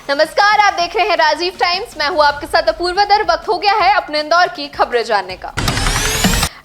नमस्कार, आप देख रहे हैं राजीव टाइम्स। मैं हूं आपके साथ अपूर्वदर। वक्त हो गया है अपने इंदौर की खबरें जानने का।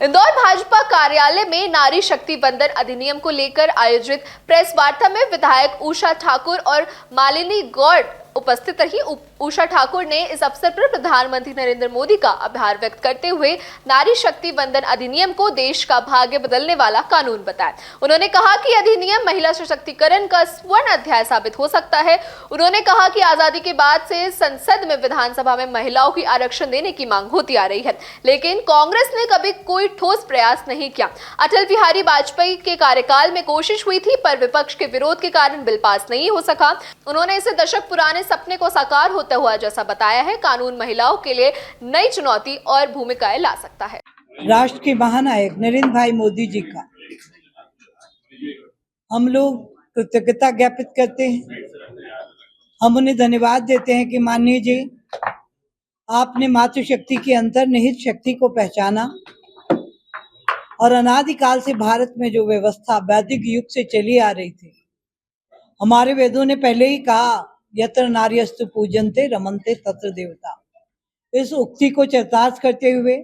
इंदौर भाजपा कार्यालय में नारी शक्ति वंदन अधिनियम को लेकर आयोजित प्रेस वार्ता में विधायक उषा ठाकुर और मालिनी गौड़ उपस्थित रही। उषा ठाकुर ने इस अवसर पर प्रधानमंत्री नरेंद्र मोदी का आभार व्यक्त करते हुए नारी शक्ति वंदन अधिनियम को देश का भाग्य बदलने वाला कानून बताया। उन्होंने कहा कि अधिनियम महिला सशक्तिकरण का स्वर्ण अध्याय साबित हो सकता है। उन्होंने कहा कि आजादी के बाद से संसद में, विधानसभा में महिलाओं की आरक्षण देने की मांग होती आ रही है, लेकिन कांग्रेस ने कभी कोई ठोस प्रयास नहीं किया। अटल बिहारी वाजपेयी के कार्यकाल में कोशिश हुई थी, पर विपक्ष के विरोध के कारण बिल पास नहीं हो सका। उन्होंने इसे दशक पुराने सपने को साकार होता हुआ जैसा बताया है। कानून महिलाओं के लिए नई चुनौती और भूमिकाएं ला सकता है। राष्ट्र के महानायक नरेंद्र भाई मोदी जी का हम लोग कृतज्ञता ज्ञापित करते हैं। हम उन्हें धन्यवाद देते हैं कि माननीय जी, आपने मातृशक्ति की अंतर्निहित शक्ति को पहचाना और अनादिकाल से भारत में जो व्यवस्था वैदिक युग से चली आ रही थी, हमारे वेदों ने पहले ही कहा, यत्र नार्यस्तु पूजन्ते रमन्ते तत्र देवता। इस उक्ति को चरितार्थ करते हुए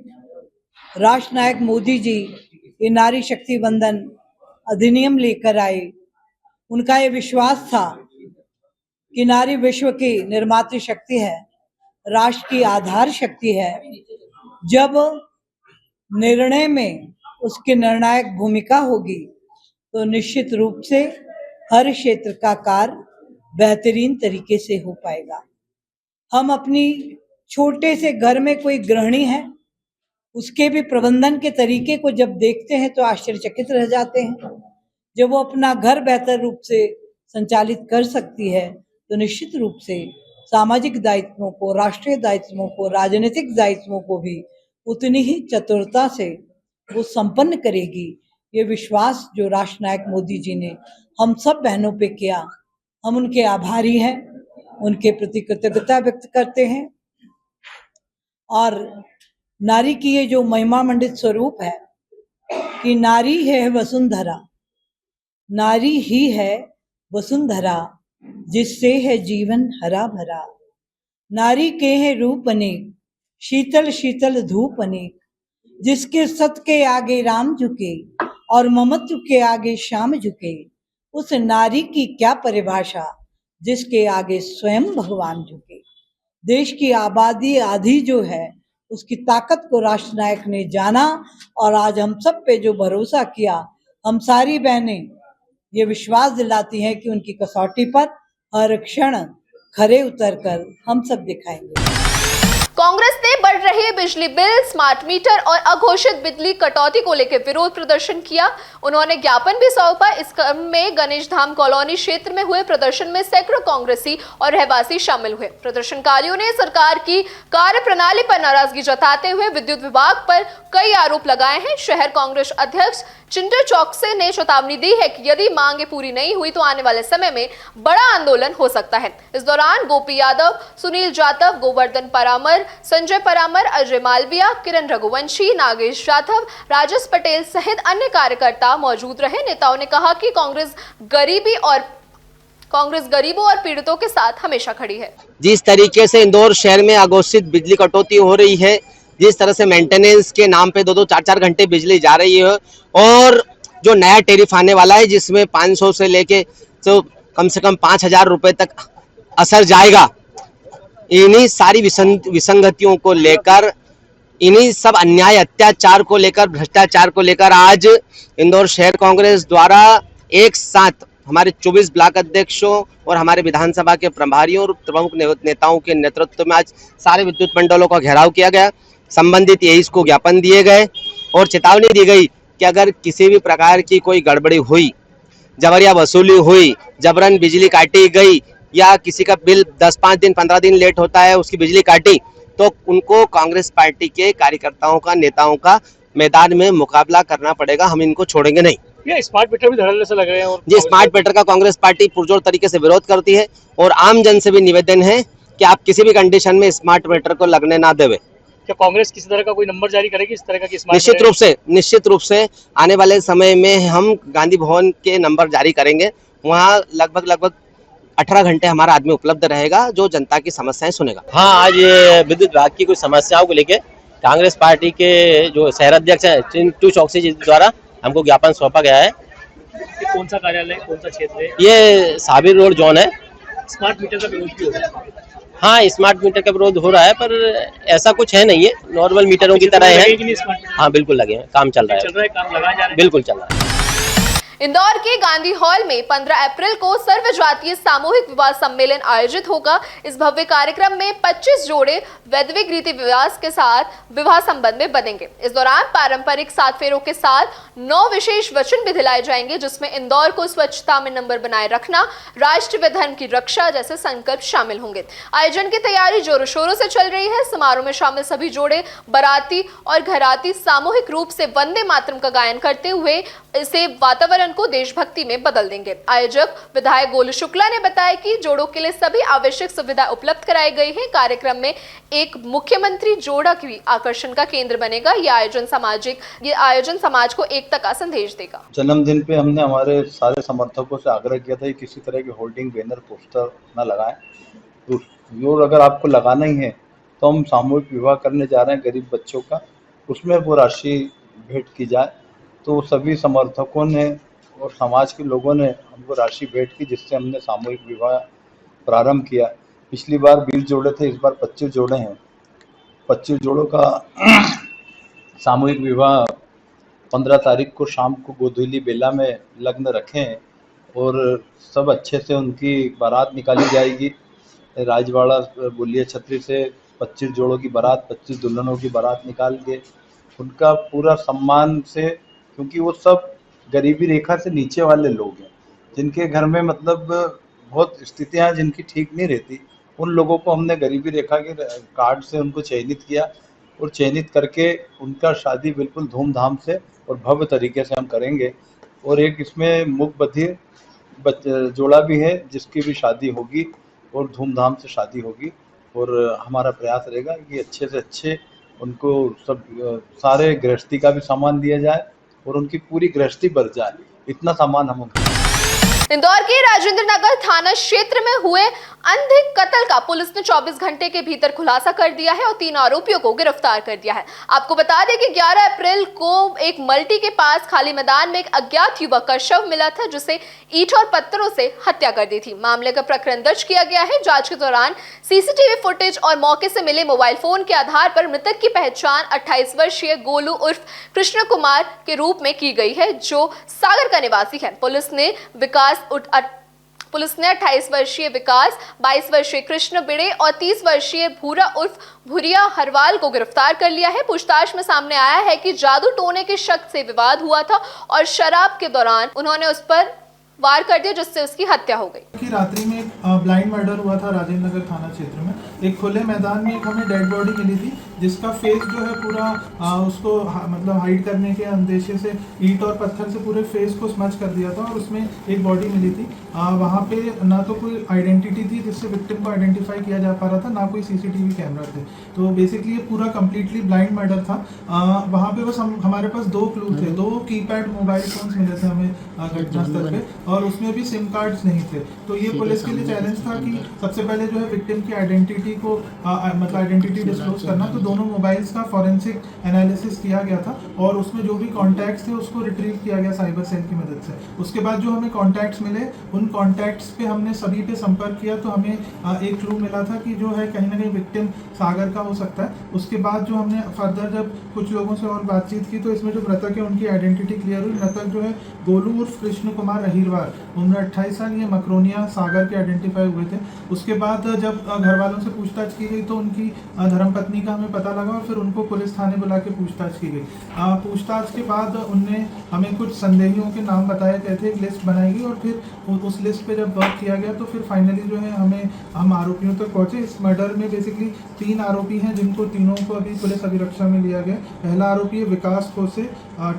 राष्ट्र नायक मोदी जी ये नारी शक्ति वंदन अधिनियम लेकर आए। उनका ये विश्वास था कि नारी विश्व की निर्मातृ शक्ति है, राष्ट्र की आधार शक्ति है। जब निर्णय में उसकी निर्णायक भूमिका होगी तो निश्चित रूप से हर क्षेत्र का कार्य बेहतरीन तरीके से हो पाएगा। हम अपनी छोटे से घर में कोई गृहिणी है, उसके भी प्रबंधन के तरीके को जब देखते हैं तो आश्चर्यचकित रह जाते हैं। जब वो अपना घर बेहतर रूप से संचालित कर सकती है तो निश्चित रूप से सामाजिक दायित्वों को, राष्ट्रीय दायित्वों को, राजनीतिक दायित्वों को भी उतनी ही चतुरता से वो संपन्न करेगी। ये विश्वास जो राष्ट्र नायक मोदी जी ने हम सब बहनों पे किया, हम उनके आभारी हैं, उनके प्रति कृतज्ञता व्यक्त करते हैं। और नारी की ये जो महिमा मंडित स्वरूप है कि नारी है वसुंधरा, नारी ही है वसुंधरा, जिससे है जीवन हरा भरा। नारी के है रूप अनेक, शीतल शीतल धूप अनेक, जिसके सत के आगे राम झुके और ममत्व के आगे श्याम झुके। उस नारी की क्या परिभाषा, जिसके आगे स्वयं भगवान झुके। देश की आबादी आधी जो है, उसकी ताकत को राष्ट्र नायक ने जाना और आज हम सब पे जो भरोसा किया, हम सारी बहनें ये विश्वास दिलाती हैं कि उनकी कसौटी पर हर क्षण खरे उतरकर हम सब दिखाएंगे। कांग्रेस ने बढ़ रहे बिजली बिल, स्मार्ट मीटर और अघोषित बिजली कटौती को लेकर विरोध प्रदर्शन किया। उन्होंने ज्ञापन भी सौंपा। इस क्रम में गणेश धाम कॉलोनी क्षेत्र में हुए प्रदर्शन में सैकड़ों कांग्रेसी और रहवासी शामिल हुए। प्रदर्शनकारियों ने सरकार की कार्यप्रणाली पर नाराजगी जताते हुए विद्युत विभाग पर कई आरोप लगाए हैं। शहर कांग्रेस अध्यक्ष चिंटू चौकसे ने चेतावनी दी है कि यदि मांगे पूरी नहीं हुई तो आने वाले समय में बड़ा आंदोलन हो सकता है। इस दौरान गोपी यादव, सुनील जाटव, गोवर्धन परामर, संजय परामर, अजय मालविया, किरण रघुवंशी, नागेश जाधव, राजेश पटेल सहित अन्य कार्यकर्ता मौजूद रहे। नेताओं ने कहा कि कांग्रेस गरीबों और पीड़ितों के साथ हमेशा खड़ी है। जिस तरीके से इंदौर शहर में अघोषित बिजली कटौती हो रही है, जिस तरह से मेंटेनेंस के नाम पे 2-2, 4-4 घंटे बिजली जा रही है, और जो नया टैरिफ आने वाला है जिसमें 500 से लेके तो कम से कम 5,000 रुपए तक असर जाएगा, इन्हीं सारी विसंगतियों को लेकर, इन्हीं सब अन्याय अत्याचार को लेकर, भ्रष्टाचार को लेकर आज इंदौर शहर कांग्रेस द्वारा एक साथ हमारे 24 ब्लॉक अध्यक्षों और हमारे विधानसभा के प्रभारियों और प्रमुख नेताओं के नेतृत्व में आज सारे विद्युत मंडलों का घेराव किया गया। संबंधित एईस को ज्ञापन दिए गए और चेतावनी दी गई कि अगर किसी भी प्रकार की कोई गड़बड़ी हुई, जबरिया वसूली हुई, जबरन बिजली काटी गई या किसी का बिल 10-5 दिन 15 दिन लेट होता है, उसकी बिजली काटी, तो उनको कांग्रेस पार्टी के कार्यकर्ताओं का, नेताओं का मैदान में मुकाबला करना पड़ेगा। हम इनको छोड़ेंगे नहीं। ये स्मार्ट मीटर भी धड़ल्ले से लग रहे हैं और जी, स्मार्ट मीटर का कांग्रेस पार्टी पुरजोर तरीके से विरोध करती है और आम जन से भी निवेदन है कि आप किसी भी कंडीशन में स्मार्ट मीटर को लगने ना देवे। क्या कांग्रेस किसी तरह का कोई नंबर जारी करेगी इस तरह का? निश्चित रूप से आने वाले समय में हम गांधी भवन के नंबर जारी करेंगे। वहाँ लगभग 18 घंटे हमारा आदमी उपलब्ध रहेगा जो जनता की समस्याएं सुनेगा। हाँ, आज ये विद्युत विभाग की कुछ समस्याओं को लेकर कांग्रेस पार्टी के जो शहर अध्यक्ष है चिंटू चौकसी जी द्वारा हमको ज्ञापन सौंपा गया है। ये कौन सा कार्यालय, कौन सा क्षेत्र है? ये साबिर रोड जोन है। स्मार्ट मीटर का विरोध भी हो रहा है। हाँ, स्मार्ट मीटर का विरोध हो रहा है, पर ऐसा कुछ है नहीं है, नॉर्मल मीटरों की तरह है। लगे कि नहीं स्मार्ट मीटर? हाँ, बिल्कुल लगे हैं, काम चल रहा चल रहा है, काम लगाए जा रहे हैं। बिल्कुल चल रहा है। इंदौर के गांधी हॉल में 15 अप्रैल को सर्व जातीय सामूहिक विवाह सम्मेलन आयोजित होगा। इस भव्य कार्यक्रम में 25 जोड़े वैदिक रीति रिवाज के साथ विवाह संबंध में बनेंगे। इस दौरान पारंपरिक 7 फेरों के साथ 9 विशेष वचन भी दिलाए जाएंगे, जिसमें इंदौर को स्वच्छता में नंबर बनाए रखना, राष्ट्र व धर्म की रक्षा जैसे संकल्प शामिल होंगे। आयोजन की तैयारी जोरों शोरों से चल रही है। समारोह में शामिल सभी जोड़े बाराती और घराती सामूहिक रूप से वंदे मातरम का गायन करते हुए इसे वातावरण को देशभक्ति में बदल देंगे। आयोजक विधायक गोलू शुक्ला ने बताया कि जोड़ों के लिए सभी आवश्यक सुविधा उपलब्ध कराई गई है। कार्यक्रम में एक मुख्यमंत्री जोड़ा भी आकर्षण का केंद्र बनेगा। ये आयोजन समाज को एकता का संदेश देगा। जन्मदिन पे हमने हमारे सारे समर्थकों से आग्रह किया था कि किसी तरह के होर्डिंग, बैनर, पोस्टर न लगाएं। तो अगर आपको लगाना ही है तो हम सामूहिक विवाह करने जा रहे हैं गरीब बच्चों का, उसमें वो राशि भेंट की जाए। तो सभी समर्थकों ने और समाज के लोगों ने हमको राशि भेंट की, जिससे हमने सामूहिक विवाह प्रारंभ किया। पिछली बार 20 जोड़े थे, इस बार 25 जोड़े हैं। 25 जोड़ों का सामूहिक विवाह 15 तारीख को शाम को गोधूली बेला में लग्न रखें और सब अच्छे से उनकी बारात निकाली जाएगी। राजवाड़ा बुलिया छतरी से 25 जोड़ों की बारात, 25 दुल्हनों की बारात निकाल के उनका पूरा सम्मान से, क्योंकि वो सब गरीबी रेखा से नीचे वाले लोग हैं, जिनके घर में मतलब बहुत स्थितियां हैं जिनकी ठीक नहीं रहती, उन लोगों को हमने गरीबी रेखा के कार्ड से उनको चयनित किया और चयनित करके उनका शादी बिल्कुल धूमधाम से और भव्य तरीके से हम करेंगे। और एक इसमें मूक बधिर जोड़ा भी है जिसकी भी शादी होगी और धूमधाम से शादी होगी। और हमारा प्रयास रहेगा कि अच्छे से अच्छे उनको सब सारे गृहस्थी का भी सामान दिया जाए और उनकी पूरी गृहस्थी बढ़ जाए, इतना सामान हम इंदौर के राजेंद्र नगर थाना क्षेत्र में हुए अंधे कत्ल का पुलिस ने 24 घंटे के भीतर खुलासा कर दिया है और 3 आरोपियों को गिरफ्तार कर दिया है। आपको बता दें कि 11 अप्रैल को एक मल्टी के पास खाली मैदान में एक अज्ञात युवक का शव मिला था, जिसे ईंट और पत्थरों से हत्या कर दी थी। मामले का प्रकरण दर्ज किया गया है। जांच के दौरान सीसीटीवी फुटेज और मौके से मिले मोबाइल फोन के आधार पर मृतक की पहचान 28 वर्षीय गोलू उर्फ कृष्ण कुमार के रूप में की गई है, जो सागर का निवासी है। पुलिस ने 28 वर्षीय विकास, 22 वर्षीय कृष्ण बिड़े और 30 वर्षीय भूरा उर्फ भूरिया हरवाल को गिरफ्तार कर लिया है। पूछताछ में सामने आया है कि जादू टोने के शक से विवाद हुआ था और शराब के दौरान उन्होंने उस पर वार कर दिया, जिससे उसकी हत्या हो गई। कि रात्रि में ब्लाइंड मर्डर हुआ था राजेंद्र नगर थाना क्षेत्र में। एक खुले मैदान में एक हमें डेड बॉडी मिली थी, जिसका फेस जो है पूरा उसको मतलब हाइड करने के उद्देश्य से ईंट और पत्थर से पूरे फेस को स्मच कर दिया था और उसमें एक बॉडी मिली थी। वहाँ पे ना तो कोई आइडेंटिटी थी जिससे विक्टिम को आइडेंटिफाई किया जा पा रहा था, ना कोई सीसीटीवी कैमरा थे। तो बेसिकली ये पूरा कम्प्लीटली ब्लाइंड मर्डर था। वहाँ पे बस हमारे पास 2 क्लू थे, 2 कीपैड मोबाइल फोन्स मिले थे हमें घटनास्थल पे, और उसमें भी सिम कार्ड्स नहीं थे। तो ये पुलिस के लिए चैलेंज था कि सबसे पहले जो है विक्टिम की आइडेंटिटी को मतलब आइडेंटिटी डिस्क्लोज करना। तो दोनों मोबाइल्स का फॉरेंसिक एनालिसिस किया गया था और उसमें जो भी कॉन्टैक्ट्स थे उसको रिट्रीव किया गया साइबर सेल की मदद से। उसके बाद जो हमें कॉन्टैक्ट्स मिले, उन कॉन्टैक्ट्स पे हमने सभी पे संपर्क किया तो हमें एक क्लू मिला था कि जो है कहीं ना कहीं विक्टिम सागर का हो सकता है। उसके बाद जो हमने फर्दर जब कुछ लोगों से और बातचीत की तो इसमें जो मृतक है उनकी आइडेंटिटी क्लियर हुई। मृतक जो है गोलू उर्फ कृष्ण कुमार अहिरवार, उम्र 28 साल, ये मकरोनिया सागर के आइडेंटिफाई हुए थे। उसके बाद जब घर वालों से पूछताछ की गई तो उनकी धर्मपत्नी का हमें पता लगा और फिर उनको पुलिस थाने बुला के पूछताछ की गई। पूछताछ के बाद उनने हमें कुछ संदेहियों के नाम बताए गए थे, एक लिस्ट बनाई गई और फिर उस लिस्ट पे जब वर्क किया गया तो फिर फाइनली जो है हम आरोपियों तक पहुंचे। इस मर्डर में बेसिकली 3 आरोपी हैं, जिनको तीनों को अभी पुलिस अभिरक्षा में लिया गया। पहला आरोपी है विकास खोसे,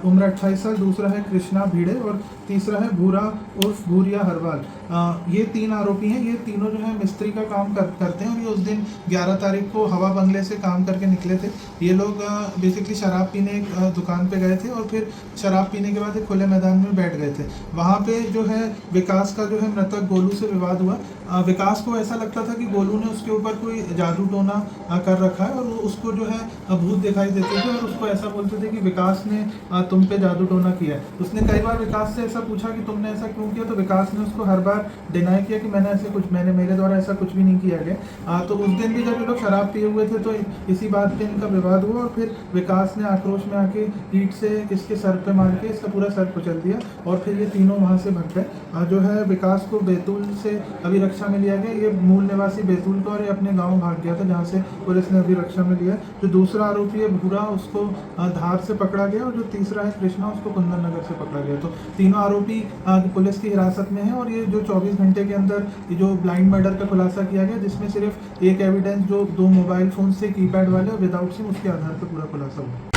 उम्र 28 साल, दूसरा है कृष्णा भिड़े और तीसरा है भूरा उर्फ भूरिया हरवाल। ये 3 आरोपी हैं। ये तीनों जो है मिस्त्री का काम करते हैं और ये उस दिन 11 तारीख को हवा बंगले से काम करके करके निकले थे। ये लोग बेसिकली शराब पीने एक दुकान पे गए थे और फिर शराब पीने के बाद एक खुले मैदान में बैठ गए थे। वहाँ पे जो है विकास का जो है मृतक गोलू से विवाद हुआ। विकास को ऐसा लगता था कि गोलू ने उसके ऊपर कोई जादू टोना कर रखा है और वो उसको जो है भूत दिखाई देते थे और उसको ऐसा बोलते थे कि विकास ने तुम पे जादू टोना किया है। उसने कई बार विकास से ऐसा पूछा कि तुमने ऐसा क्यों किया, तो विकास ने उसको हर बार डिनाई किया कि मैंने मेरे द्वारा ऐसा कुछ भी नहीं किया गया। तो उस दिन भी जब ये लोग शराब पिए हुए थे तो इसी बात पे इनका विवाद हुआ और फिर विकास ने आक्रोश में आके ईंट से इसके सर पे मार के इसका पूरा सर कुचल दिया और फिर ये तीनों वहाँ से भग गए। जो है विकास को बैतूल से अभिरक्षा में लिया गया। ये मूल निवासी बैतूल का और ये अपने गाँव भाग गया था जहाँ से पुलिस ने अभिरक्षा में लिया। जो दूसरा आरोपी है भूरा, उसको धार से पकड़ा गया और जो तीसरा है कृष्णा, उसको कुंदन नगर से पकड़ा गया। तो तीनों आरोपी पुलिस की हिरासत में है और ये जो 24 घंटे के अंदर जो ब्लाइंड मर्डर का खुलासा किया गया, जिसमें सिर्फ एक एविडेंस जो 2 मोबाइल फोन से कीपैड वाले और विदाउट सिम, उसके आधार पर पूरा खुलासा हुआ।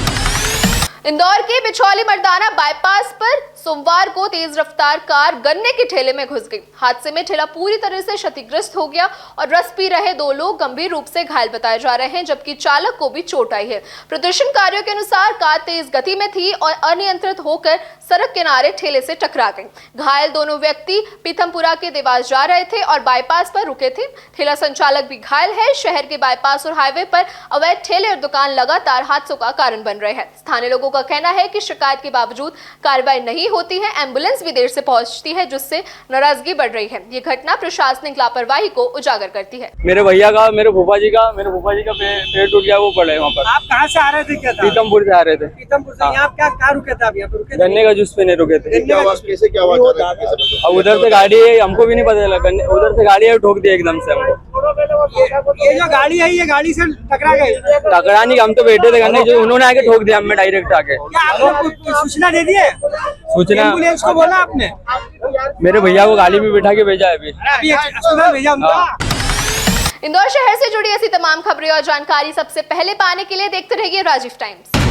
इंदौर के बिछौली मर्दाना बाईपास पर सोमवार को तेज रफ्तार कार गन्ने के ठेले में घुस गई। हादसे में ठेला पूरी तरह से क्षतिग्रस्त हो गया और रस पी रहे 2 लोग गंभीर रूप से घायल बताए जा रहे हैं, जबकि चालक को भी चोट आई है। प्रदर्शनकारियों के अनुसार कार तेज गति में थी और अनियंत्रित होकर सड़क किनारे ठेले से टकरा गई। घायल दोनों व्यक्ति पीथमपुरा के देवास जा रहे थे और बाईपास पर रुके थे। ठेला संचालक भी घायल है। शहर के बाईपास और हाईवे पर अवैध ठेले और दुकान लगातार हादसों का कारण बन रहे हैं। स्थानीय लोगों का कहना है कि शिकायत के बावजूद कार्रवाई नहीं होती है। एम्बुलेंस भी देर से पहुंचती है, जिससे नाराजगी बढ़ रही है। ये घटना प्रशासनिक लापरवाही को उजागर करती है। मेरे फूफा जी का पेड़ टूट गया, वो पड़े वहाँ पर। आप कहाँ से आ रहे थे? क्या था? पीतमपुर से आ रहे थे। पीतमपुर से यहाँ क्या रुके थे? आप यहाँ पे रुके थे? गन्ने का जूस पीने रुके थे। अब उधर से गाड़ी है, हमको भी नहीं पता चला। उधर से गाड़ी है, ठोक दिया एकदम से हमको। ये जो गाड़ी है, ये गाड़ी से टकरा गई? टकरा नहीं, हम तो बैठे थे गन्ने, जो उन्होंने आके ठोक दिया हमें डायरेक्ट आके। क्या आप लोग को सूचना दे दिए? सूचना एम्बुलेंस को बोला आपने? मेरे भैया को गाड़ी में बिठा के भेजा है अभी अस्पताल भेजा उनका? इंदौर शहर से जुड़ी ऐसी तमाम खबरें और जानकारी सबसे पहले पाने के लिए देखते रहिए राजीव टाइम्स।